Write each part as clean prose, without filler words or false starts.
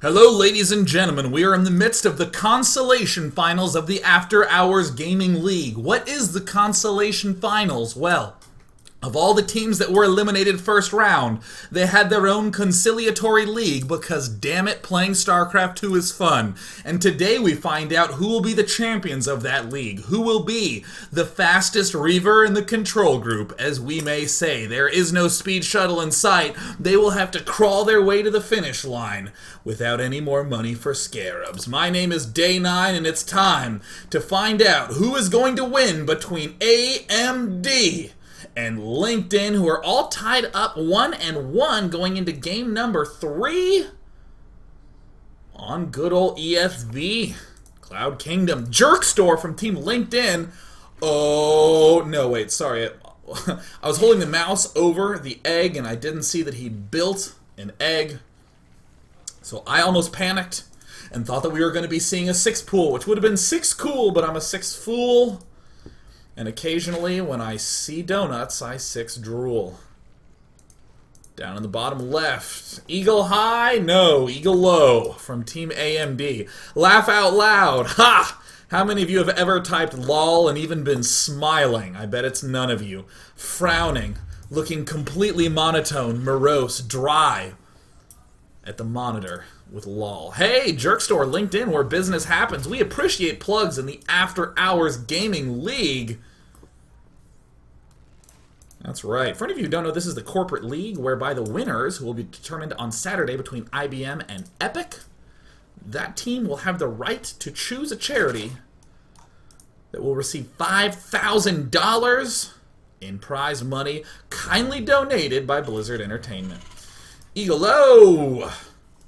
Hello, ladies and gentlemen. We are in the midst of the Consolation Finals of the After Hours Gaming League. What is the Consolation Finals? Well, of all the teams that were eliminated first round, they had their own conciliatory league because, damn it, playing Starcraft 2 is fun. And today we find out who will be the champions of that league, who will be the fastest Reaver in the control group. As we may say, there is no speed shuttle in sight. They will have to crawl their way to the finish line without any more money for scarabs. My name is Day 9, and it's time to find out who is going to win between AMD and LinkedIn, who are all tied up 1-1 going into game number 3 on good old ESV Cloud Kingdom. Jerkstore from Team LinkedIn. Oh, no, wait, sorry. I was holding the mouse over the egg, and I didn't see that he built an egg. So I almost panicked and thought that we were going to be seeing a 6 pool, which would have been 6 cool, but I'm a 6 fool. And occasionally, when I see donuts, I 6 drool. Down in the bottom left, Eagle High? No, Eagle Low from Team AMD. Laugh out loud. Ha! How many of you have ever typed lol and even been smiling? I bet it's none of you. Frowning, looking completely monotone, morose, dry at the monitor with lol. Hey, Jerkstore, LinkedIn, where business happens. We appreciate plugs in the After Hours Gaming League. That's right. For any of you who don't know, this is the corporate league whereby the winners, who will be determined on Saturday between IBM and Epic, that team will have the right to choose a charity that will receive $5,000 in prize money, kindly donated by Blizzard Entertainment. Eagle Low!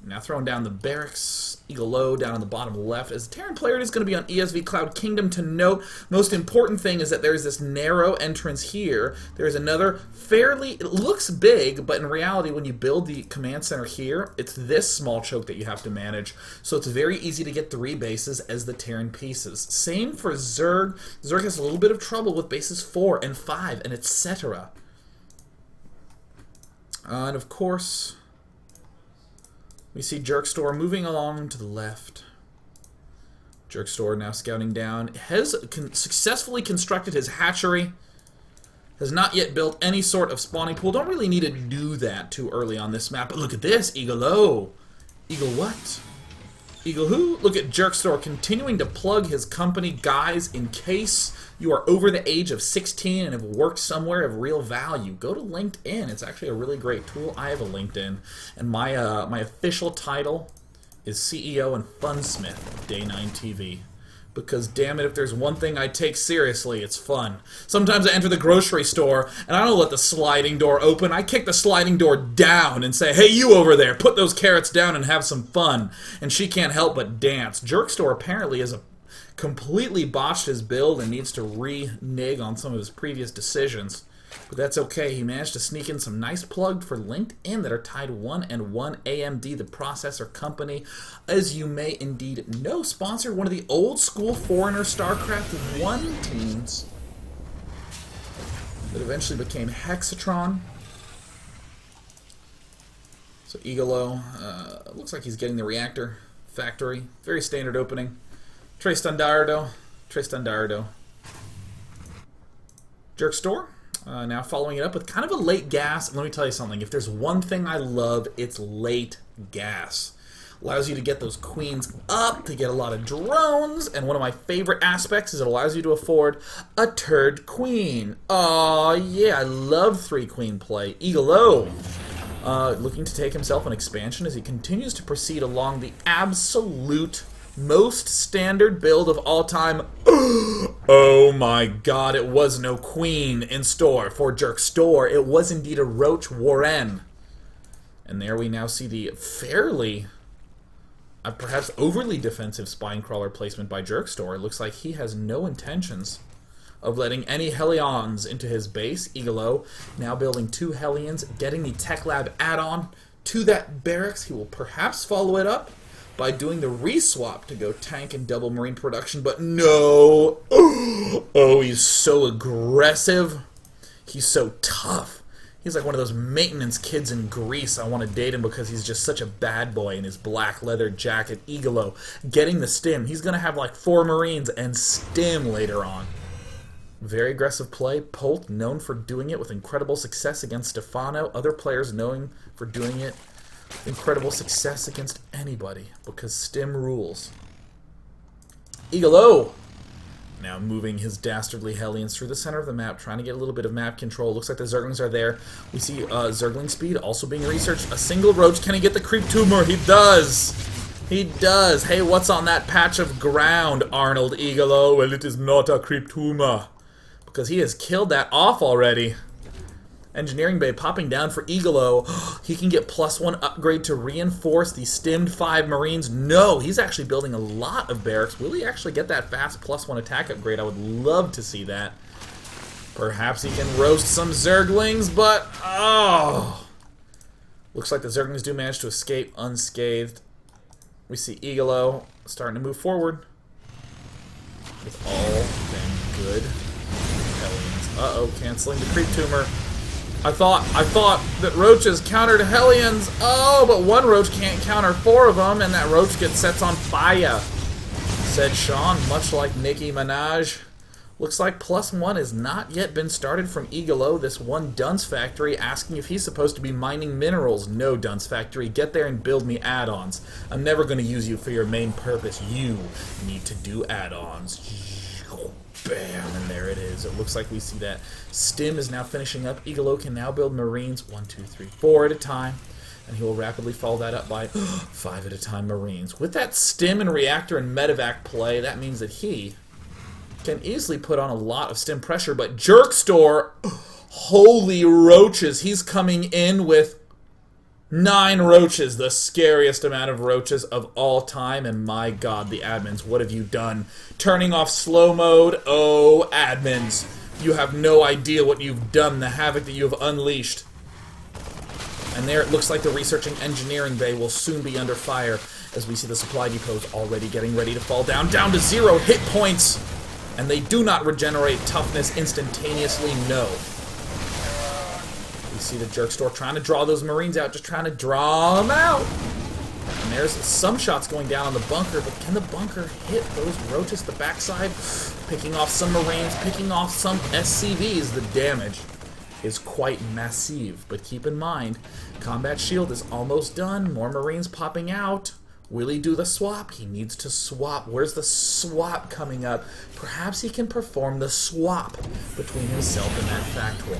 Now throwing down the barracks. Eagle Low down on the bottom left. As a Terran player, it is going to be on ESV Cloud Kingdom. To note, most important thing is that there is this narrow entrance here. There is another fairly, it looks big, but in reality, when you build the command center here, it's this small choke that you have to manage. So it's very easy to get 3 bases as the Terran pieces. Same for Zerg. Zerg has a little bit of trouble with bases 4 and 5, and etc. And of course, we see Jerkstore moving along to the left. Jerkstore now scouting down. Has successfully constructed his hatchery. Has not yet built any sort of spawning pool. Don't really need to do that too early on this map. But look at this. Eagle Low. Eagle what? Eagle who? Look at Jerkstore continuing to plug his company. Guys, in case you are over the age of 16 and have worked somewhere of real value, go to LinkedIn. It's actually a really great tool. I have a LinkedIn, and my official title is CEO and Funsmith of Day 9 TV. Because, damn it, if there's one thing I take seriously, it's fun. Sometimes I enter the grocery store, and I don't let the sliding door open. I kick the sliding door down and say, hey, you over there, put those carrots down and have some fun. And she can't help but dance. Jerkstore apparently has completely botched his build and needs to renege on some of his previous decisions. But that's okay. He managed to sneak in some nice plug for LinkedIn that are tied 1-1. AMD, the processor company, as you may indeed know, sponsored one of the old school Foreigner Starcraft 1 teams that eventually became Hexatron. So Eagolo, looks like he's getting the reactor factory. Very standard opening. Tres Standardo. Jerkstore. Now following it up with kind of a late gas. Let me tell you something. If there's one thing I love, it's late gas. Allows you to get those queens up, to get a lot of drones, and one of my favorite aspects is it allows you to afford a turd queen. Aw, yeah, I love 3 queen play. Eagle-O, looking to take himself an expansion as he continues to proceed along the absolute most standard build of all time. Oh my god, it was no queen in store for Jerkstore. It was indeed a Roach Warren. And there we now see the fairly, perhaps overly defensive spine crawler placement by Jerkstore. It looks like he has no intentions of letting any Hellions into his base. Eagle-O now building 2 Hellions, getting the Tech Lab add-on to that barracks. He will perhaps follow it up by doing the reswap to go tank and double marine production, but no. Oh, he's so aggressive. He's so tough. He's like one of those maintenance kids in Greece. I want to date him because he's just such a bad boy in his black leather jacket. Igalo getting the stim. He's going to have like 4 Marines and stim later on. Very aggressive play. Polt known for doing it with incredible success against Stefano. Other players known for doing it with incredible success against anybody because stim rules. Igalo now moving his dastardly Hellions through the center of the map, trying to get a little bit of map control. Looks like the Zerglings are there. We see Zergling speed also being researched. A single roach. Can he get the creep tumor? He does! He does! Hey, what's on that patch of ground, Arnold Igalo? Well, it is not a creep tumor. Because he has killed that off already. Engineering Bay popping down for Igalo. He can get +1 upgrade to reinforce the stimmed 5 Marines. No, he's actually building a lot of barracks. Will he actually get that fast +1 attack upgrade? I would love to see that. Perhaps he can roast some Zerglings, but oh! Looks like the Zerglings do manage to escape unscathed. We see Igalo starting to move forward. With all them good Hellions. Uh-oh, canceling the creep tumor. I thought that roaches countered Hellions. Oh, but one roach can't counter 4 of them, and that roach gets sets on fire. Said Sean, much like Nicki Minaj. Looks like +1 has not yet been started from Igalo. This one Dunce Factory asking if he's supposed to be mining minerals. No, Dunce Factory, get there and build me add-ons. I'm never going to use you for your main purpose. You need to do add-ons. Bam, and there it is. It looks like we see that stim is now finishing up. Igalo can now build Marines 1, 2, 3, 4 at a time, and he will rapidly follow that up by 5 at a time Marines. With that stim and reactor and medevac play, that means that he can easily put on a lot of stim pressure, but Jerkstore, holy roaches, he's coming in with 9 roaches, the scariest amount of roaches of all time, and my god, the admins, what have you done? Turning off slow mode? Oh, admins, you have no idea what you've done, the havoc that you have unleashed. And there it looks like the researching engineering bay will soon be under fire, as we see the supply depots already getting ready to fall down to 0 hit points, and they do not regenerate toughness instantaneously, no. You see the Jerkstore trying to draw those Marines out, just trying to draw them out. And there's some shots going down on the bunker, but can the bunker hit those roaches the backside? Picking off some Marines, picking off some SCVs. The damage is quite massive, but keep in mind, Combat Shield is almost done. More Marines popping out. Will he do the swap? He needs to swap. Where's the swap coming up? Perhaps he can perform the swap between himself and that Factor.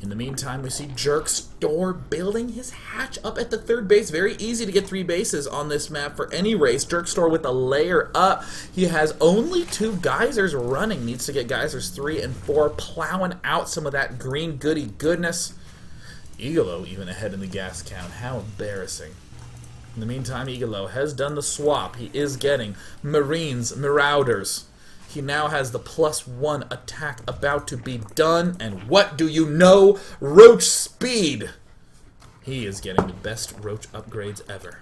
In the meantime, we see Jerkstore building his hatch up at the 3rd base. Very easy to get 3 bases on this map for any race. Jerkstore with a layer up. He has only 2 geysers running. Needs to get geysers 3 and 4, plowing out some of that green goody goodness. Igalo even ahead in the gas count. How embarrassing. In the meantime, Igalo has done the swap. He is getting Marines, Marauders. He now has the +1 attack about to be done, and what do you know? Roach speed! He is getting the best roach upgrades ever.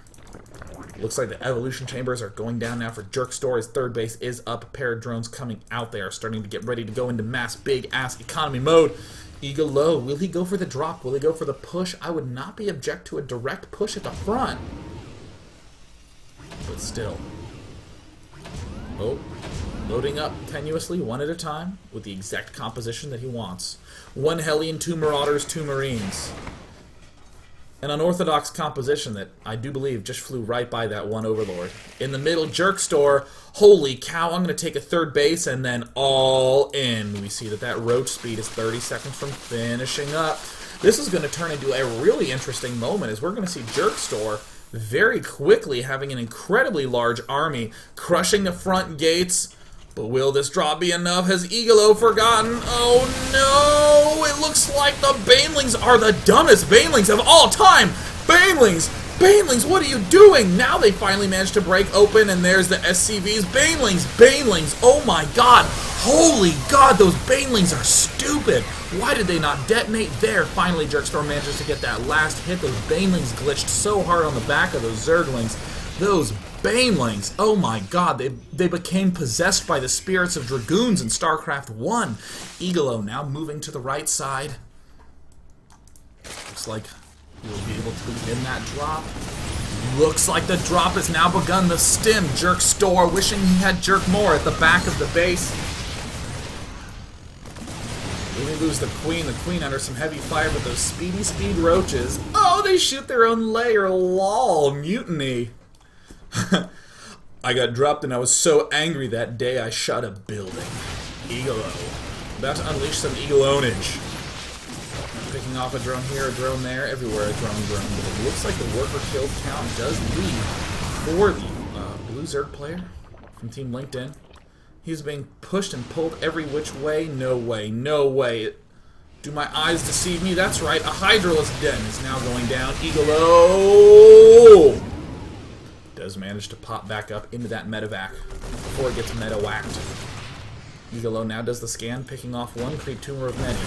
Looks like the evolution chambers are going down now for Jerkstore. His 3rd base is up. A pair of drones coming out there, starting to get ready to go into mass big-ass economy mode. Igalo, will he go for the drop? Will he go for the push? I would not be object to a direct push at the front. But still. Oh. Loading up tenuously, 1 at a time, with the exact composition that he wants. 1 Hellion, 2 Marauders, 2 Marines. An unorthodox composition that I do believe just flew right by that one Overlord. In the middle, Jerkstore. Holy cow, I'm going to take a 3rd base and then all in. We see that that roach speed is 30 seconds from finishing up. This is going to turn into a really interesting moment as we're going to see Jerkstore very quickly having an incredibly large army, crushing the front gates. But will this drop be enough? Has Igalo forgotten? Oh no! It looks like the Banelings are the dumbest Banelings of all time! Banelings! Banelings, what are you doing? Now they finally managed to break open, and there's the SCVs. Banelings! Banelings! Oh my god! Holy god, those Banelings are stupid! Why did they not detonate there? Finally, Jerkstore manages to get that last hit. Those Banelings glitched so hard on the back of those Zerglings. Those Banelings, oh my god, they became possessed by the spirits of Dragoons in Starcraft 1. Igalo now moving to the right side. Looks like he will be able to begin that drop. Looks like the drop has now begun. The stim. Jerk Store wishing he had Jerk more at the back of the base. We lose the Queen. The Queen under some heavy fire, but those speed roaches. Oh, they shoot their own layer. Lol. Mutiny. I got dropped and I was so angry that day I shot a building. Igalo. About to unleash some Eagle-ownage. Picking off a drone here, a drone there, everywhere a drone. But it looks like the worker kill count does lead for the Blue Zerg player from Team LinkedIn. He's being pushed and pulled every which way. No way, no way. Do my eyes deceive me? That's right, a Hydralisk Den is now going down. Igalo does manage to pop back up into that medevac before it gets meta-whacked. Igalo now does the scan, picking off one creep tumor of many.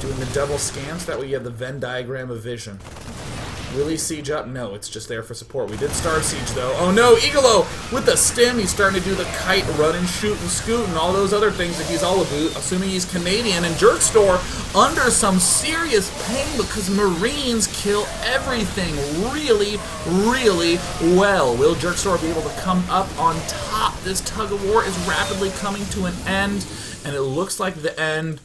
Doing the double scan so that way you have the Venn diagram of vision. Will he siege up? No, it's just there for support. We did Star Siege though. Oh no, Igalo with the stim. He's starting to do the kite, run and shoot and scoot and all those other things that he's all about, assuming he's Canadian. And Jerk Store under some serious pain because Marines kill everything really, really well. Will Jerk Store be able to come up on top? This tug of war is rapidly coming to an end, and it looks like the end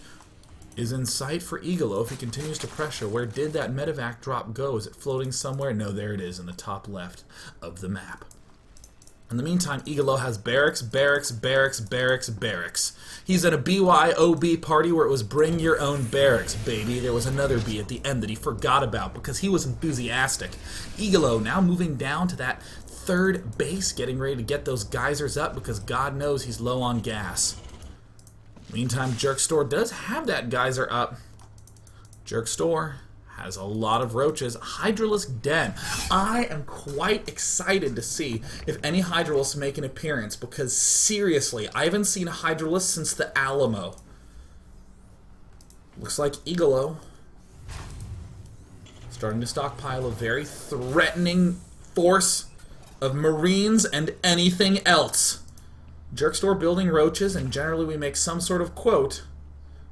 is in sight for Igalo if he continues to pressure. Where did that medevac drop go? Is it floating somewhere? No, there it is in the top left of the map. In the meantime, Igalo has barracks, barracks, barracks, barracks, barracks. He's at a BYOB party where it was bring your own barracks, baby. There was another B at the end that he forgot about because he was enthusiastic. Igalo now moving down to that third base, getting ready to get those geysers up because God knows he's low on gas. Meantime, Jerk Store does have that geyser up. Jerk Store has a lot of roaches. Hydralisk Den. I am quite excited to see if any Hydralisks make an appearance because seriously, I haven't seen a Hydralisk since the Alamo. Looks like Igalo starting to stockpile a very threatening force of Marines and anything else. Jerk Store building roaches, and generally we make some sort of quote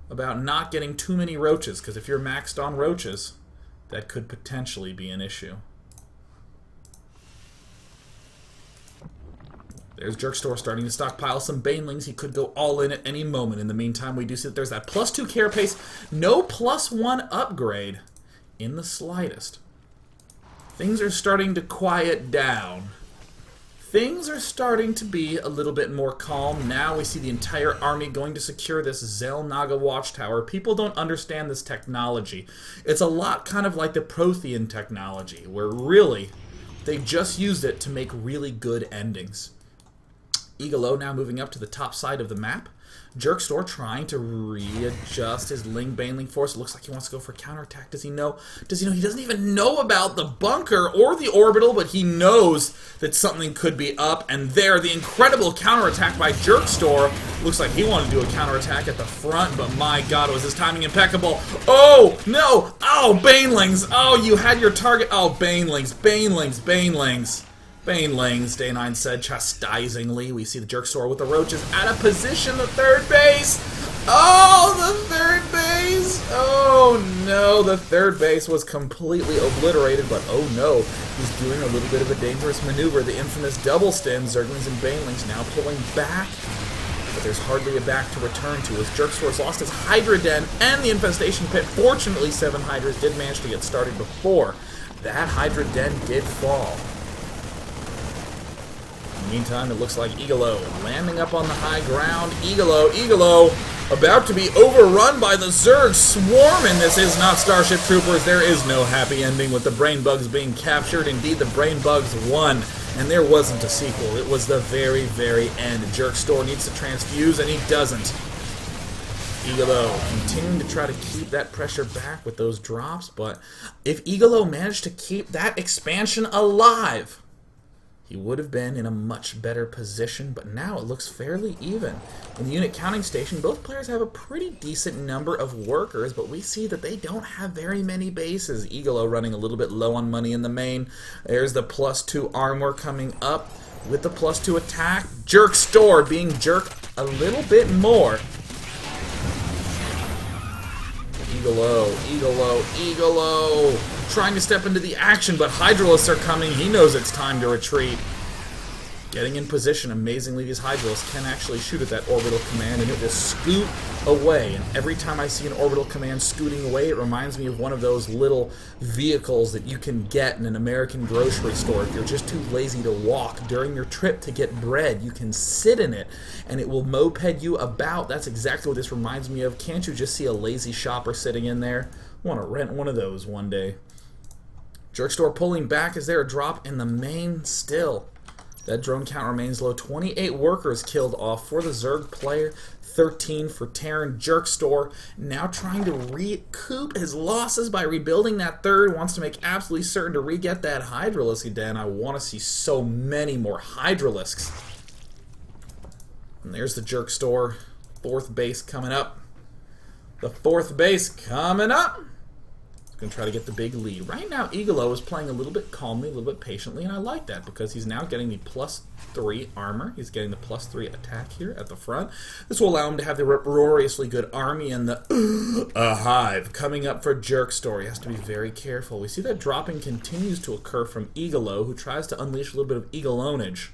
about not getting too many roaches, because if you're maxed on roaches, that could potentially be an issue. There's Jerk Store starting to stockpile some Banelings. He could go all in at any moment. In the meantime, we do see that there's that +2 carapace, no +1 upgrade in the slightest. Things are starting to quiet down. Things are starting to be a little bit more calm. Now we see the entire army going to secure this Zelnaga watchtower. People don't understand this technology. It's a lot kind of like the Prothean technology, where really they just used it to make really good endings. Igalo now moving up to the top side of the map. Jerk Store trying to readjust his Baneling force. It looks like he wants to go for a counterattack. Does he know? Does he know? He doesn't even know about the bunker or the orbital, but he knows that something could be up. And there, the incredible counterattack by Jerk Store. Looks like he wanted to do a counterattack at the front, but my God, was his timing impeccable. Oh, no! Oh, Banelings! Oh, you had your target. Oh, Banelings, Banelings, Banelings. Banelings, Day 9 said chastisingly. We see the Jerk Store with the roaches out of position, the third base. Oh, the third base. Oh, no, the third base was completely obliterated, but oh, no, he's doing a little bit of a dangerous maneuver. The infamous double stem, Zerglings and Banelings now pulling back, but there's hardly a back to return to as Jerk Store's lost his Hydra Den and the infestation pit. Fortunately, 7 Hydras did manage to get started before that Hydra Den did fall. Meantime, it looks like Igalo landing up on the high ground. Igalo, about to be overrun by the Zerg swarming. This is not Starship Troopers. There is no happy ending with the Brain Bugs being captured. Indeed, the Brain Bugs won, and there wasn't a sequel. It was the very, very end. Jerk Store needs to transfuse, and he doesn't. Igalo continuing to try to keep that pressure back with those drops, but if Igalo managed to keep that expansion alive, he would have been in a much better position, but now it looks fairly even. In the unit counting station, both players have a pretty decent number of workers, but we see that they don't have very many bases. Eaglo running a little bit low on money in the main. There's the +2 armor coming up with the +2 attack. Jerk Store being jerked a little bit more. Eaglo, trying to step into the action, but Hydralisks are coming. He knows it's time to retreat. Getting in position, amazingly, these Hydralisks can actually shoot at that orbital command, and it will scoot away. And every time I see an orbital command scooting away, it reminds me of one of those little vehicles that you can get in an American grocery store. If you're just too lazy to walk during your trip to get bread, you can sit in it, and it will moped you about. That's exactly what this reminds me of. Can't you just see a lazy shopper sitting in there? I want to rent one of those one day. Jerkstore pulling back. Is there a drop in the main? Still. That drone count remains low. 28 workers killed off for the Zerg player. 13 for Terran. Jerkstore now trying to recoup his losses by rebuilding that third. Wants to make absolutely certain to re-get that Hydralisk again. I want to see so many more Hydralisks. And there's the Jerkstore. Fourth base coming up. The fourth base coming up. Going to try to get the big lead. Right now, Eaglo is playing a little bit calmly, a little bit patiently, and I like that because he's now getting the +3 armor. He's getting the +3 attack here at the front. This will allow him to have the uproariously good army and the hive coming up for Jerkstore. He has to be very careful. We see that dropping continues to occur from Eaglo, who tries to unleash a little bit of Eaglonage.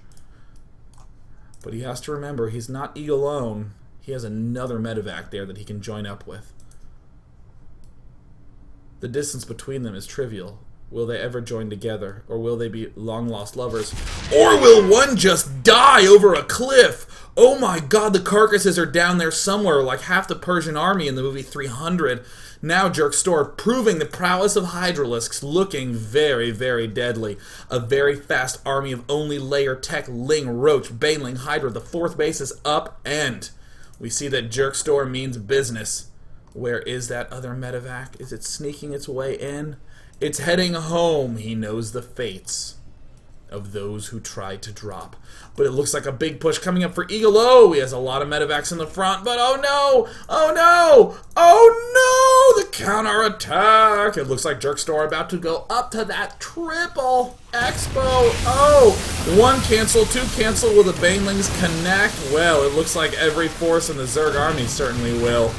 But he has to remember, he's not Eaglone. He has another medevac there that he can join up with. The distance between them is trivial. Will they ever join together? Or will they be long-lost lovers? Or will one just die over a cliff? Oh my god, the carcasses are down there somewhere, like half the Persian army in the movie 300. Now Jerkstore proving the prowess of Hydralisks, looking very, very deadly. A very fast army of only layer tech, Ling, Roach, Baneling, Hydra. The fourth base is up, and we see that Jerkstore means business. Where is that other medevac? Is it sneaking its way in? It's heading home. He knows the fates of those who try to drop. But it looks like a big push coming up for Eaglo. He has a lot of medevacs in the front, but oh no! Oh no! Oh no! The counterattack! It looks like Jerkstore about to go up to that triple expo. Oh! One cancel, two cancel. Will the Banelings connect? Well, it looks like every force in the Zerg army certainly will.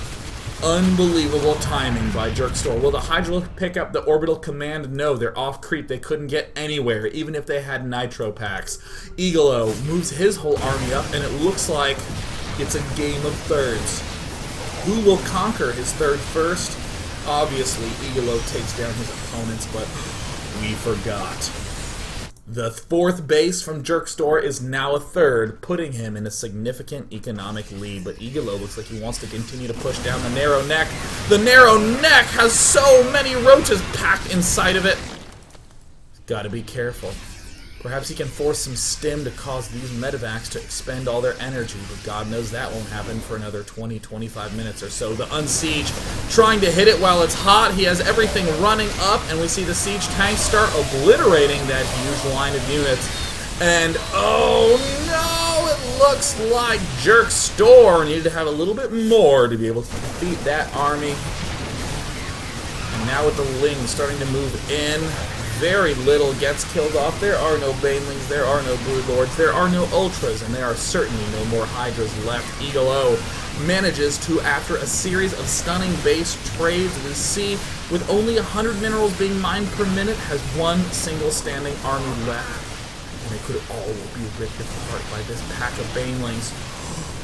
Unbelievable timing by Jerkstore. Will the Hydra pick up the orbital command? No, they're off creep. They couldn't get anywhere, even if they had nitro packs. Eaglo moves his whole army up, and it looks like it's a game of thirds. Who will conquer his third first? Obviously, Eaglo takes down his opponents, but we forgot. The fourth base from Jerkstore is now a third, putting him in a significant economic lead. But Eaglo looks like he wants to continue to push down the narrow neck. The narrow neck has so many roaches packed inside of it. Gotta be careful. Perhaps he can force some stim to cause these medevacs to expend all their energy, but God knows that won't happen for another 20-25 minutes or so. The Unsiege trying to hit it while it's hot. He has everything running up, and we see the Siege tanks start obliterating that huge line of units. And oh no, it looks like Jerkstore needed to have a little bit more to be able to defeat that army. And now with the Ling starting to move in, very little gets killed off. There are no Banelings, there are no Brood Lords, there are no Ultras, and there are certainly no more Hydras left. Eaglo manages to, after a series of stunning base trades, we see with only 100 minerals being mined per minute, has one single standing army left. And they could all be ripped apart by this pack of Banelings.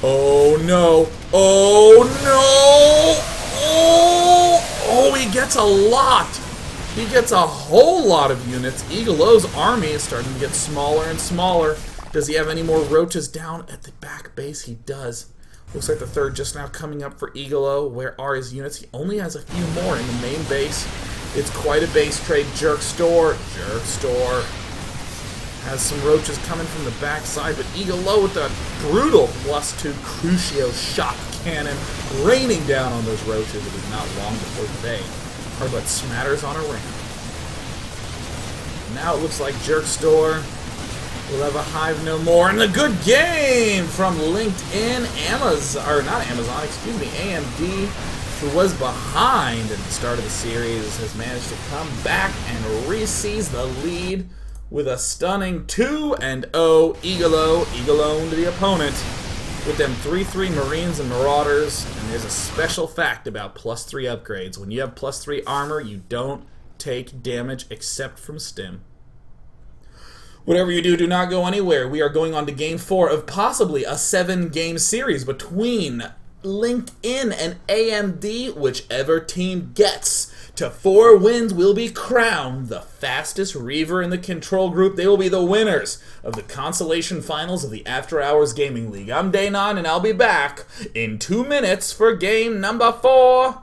Oh no! Oh no! Oh, he gets a lot! He gets a whole lot of units. Eaglo's army is starting to get smaller and smaller. Does he have any more roaches down at the back base? He does. Looks like the third just now coming up for Eaglo. Where are his units? He only has a few more in the main base. It's quite a base trade. Jerkstore has some roaches coming from the backside, but Eaglo with a brutal +2 Crucio shock cannon raining down on those roaches. It is not long before they are but smatters on a ramp. Now it looks like Jerkstore We'll have a Hive no more, and a good game from LinkedIn, AMD, who was behind at the start of the series, has managed to come back and re-seize the lead with a stunning 2-0 Eagle-owned the opponent with them 3-3 Marines and Marauders. And there's a special fact about +3 upgrades. When you have +3 armor, you don't take damage except from stim. Whatever you do, do not go anywhere. We are going on to Game 4 of possibly a 7-game series between LinkedIn and AMD. Whichever team gets to 4 wins will be crowned the fastest Reaver in the control group. They will be the winners of the Consolation Finals of the After Hours Gaming League. I'm Day9, and I'll be back in 2 minutes for game number 4.